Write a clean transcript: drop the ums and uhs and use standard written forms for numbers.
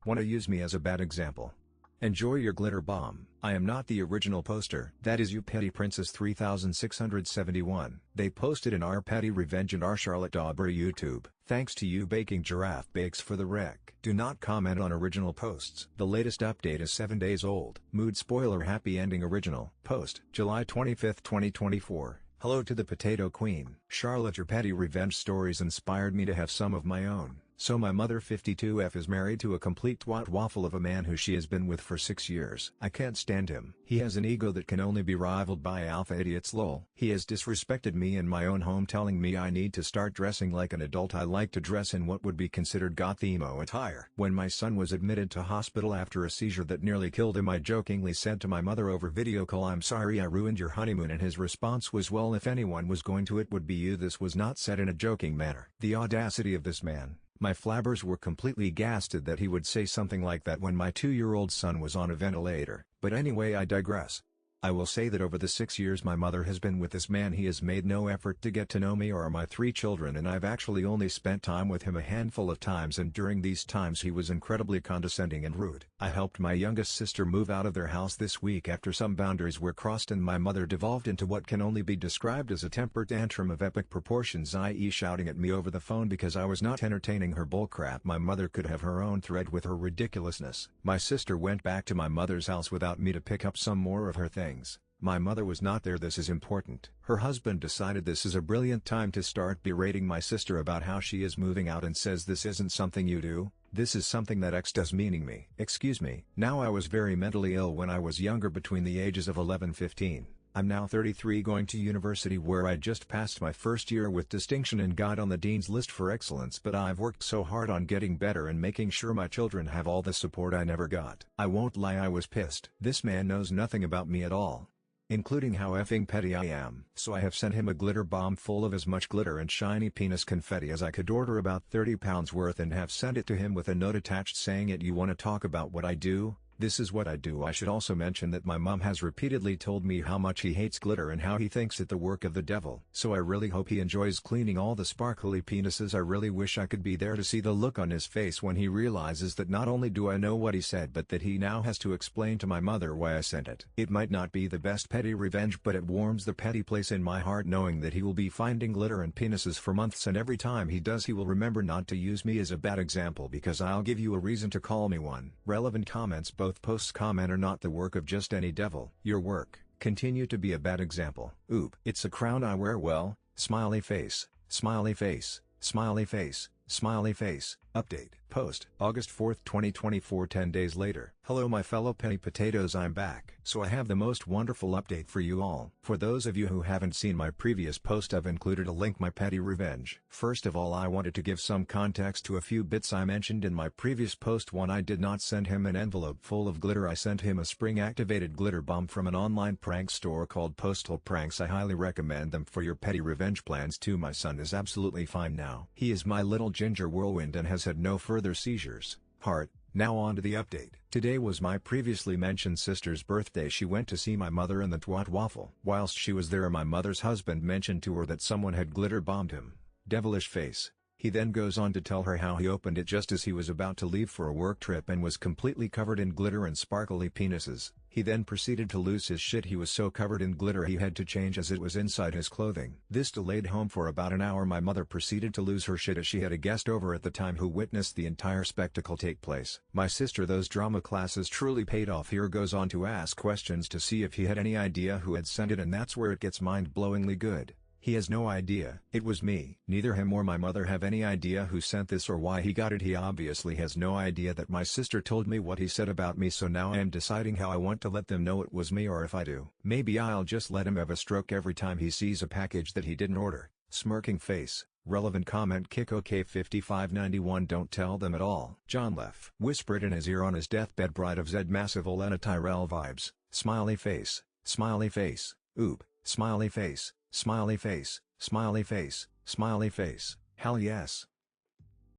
Wanna use me as a bad example? Enjoy your glitter bomb. I am not the original poster. That is you Petty Princess 3671. They posted in our Petty Revenge and our Charlotte Dauber YouTube. Thanks to you Baking Giraffe Bakes for the rec. Do not comment on original posts. The latest update is 7 days old. Mood spoiler happy ending original. Post July 25, 2024. Hello to the Potato Queen. Charlotte, your Petty Revenge stories inspired me to have some of my own. So my mother 52F is married to a complete twat waffle of a man who she has been with for 6 years. I can't stand him. He has an ego that can only be rivaled by alpha idiots lol. He has disrespected me in my own home, telling me I need to start dressing like an adult. I like to dress in what would be considered goth emo attire. When my son was admitted to hospital after a seizure that nearly killed him, I jokingly said to my mother over video call, "I'm sorry I ruined your honeymoon," and his response was, "Well, if anyone was going to, it would be you." This was not said in a joking manner. The audacity of this man. My flabbers were completely gasted that he would say something like that when my 2-year-old son was on a ventilator. But anyway, I digress. I will say that over the 6 years my mother has been with this man, he has made no effort to get to know me or my 3 children, and I've actually only spent time with him a handful of times, and during these times he was incredibly condescending and rude. I helped my youngest sister move out of their house this week after some boundaries were crossed and my mother devolved into what can only be described as a temper tantrum of epic proportions, i.e. shouting at me over the phone because I was not entertaining her bullcrap. My mother could have her own thread with her ridiculousness. My sister went back to my mother's house without me to pick up some more of her things. My mother was not there. This is important. Her husband decided this is a brilliant time to start berating my sister about how she is moving out and says this isn't something you do, this is something that X does, meaning me. Excuse me. Now, I was very mentally ill when I was younger, between the ages of 11-15. I'm now 33, going to university where I just passed my first year with distinction and got on the dean's list for excellence, but I've worked so hard on getting better and making sure my children have all the support I never got. I won't lie, I was pissed. This man knows nothing about me at all, including how effing petty I am. So I have sent him a glitter bomb full of as much glitter and shiny penis confetti as I could order, about 30 pounds worth, and have sent it to him with a note attached saying, "You want to talk about what I do? This is what I do." I should also mention that my mom has repeatedly told me how much he hates glitter and how he thinks it the work of the devil. So I really hope he enjoys cleaning all the sparkly penises. I really wish I could be there to see the look on his face when he realizes that not only do I know what he said, but that he now has to explain to my mother why I sent it. It might not be the best petty revenge, but it warms the petty place in my heart knowing that he will be finding glitter and penises for months, and every time he does he will remember not to use me as a bad example, because I'll give you a reason to call me one. Relevant comments. Both posts comment are not the work of just any devil. Your work. Continue to be a bad example. Oop. It's a crown I wear well. Smiley face. Smiley face. Smiley face. Smiley face. Update. Post August 4th, 2024. 10 days later. Hello my fellow penny potatoes, I'm back. So I have the most wonderful update for you all. For those of you who haven't seen my previous post, I've included a link, my petty revenge. First of all, I wanted to give some context to a few bits I mentioned in my previous post. 1. I did not send him an envelope full of glitter. I sent him a spring activated glitter bomb from an online prank store called Postal Pranks. I highly recommend them for your petty revenge plans. 2. My son is absolutely fine now. He is my little ginger whirlwind and has had no further seizures. Heart. Now on to the update. Today was my previously mentioned sister's birthday. She went to see my mother in the twat waffle. Whilst she was there, my mother's husband mentioned to her that someone had glitter bombed him. Devilish face. He then goes on to tell her how he opened it just as he was about to leave for a work trip and was completely covered in glitter and sparkly penises. He then proceeded to lose his shit. He was so covered in glitter he had to change as it was inside his clothing. This delayed home for about an hour. My mother proceeded to lose her shit as she had a guest over at the time who witnessed the entire spectacle take place. My sister, those drama classes truly paid off. Here goes on to ask questions to see if he had any idea who had sent it, and that's where it gets mind-blowingly good. He has no idea. It was me. Neither him or my mother have any idea who sent this or why he got it. He obviously has no idea that my sister told me what he said about me, so now I am deciding how I want to let them know it was me, or if I do, maybe I'll just let him have a stroke every time he sees a package that he didn't order. Smirking face. Relevant comment. Kick OK 5591. Don't tell them at all. John Leff whispered in his ear on his deathbed. Bride of Zed. Massive Olena Tyrell vibes. Smiley face. Smiley face. Oop. Smiley face. Smiley face. Smiley face. Smiley face. Hell yes.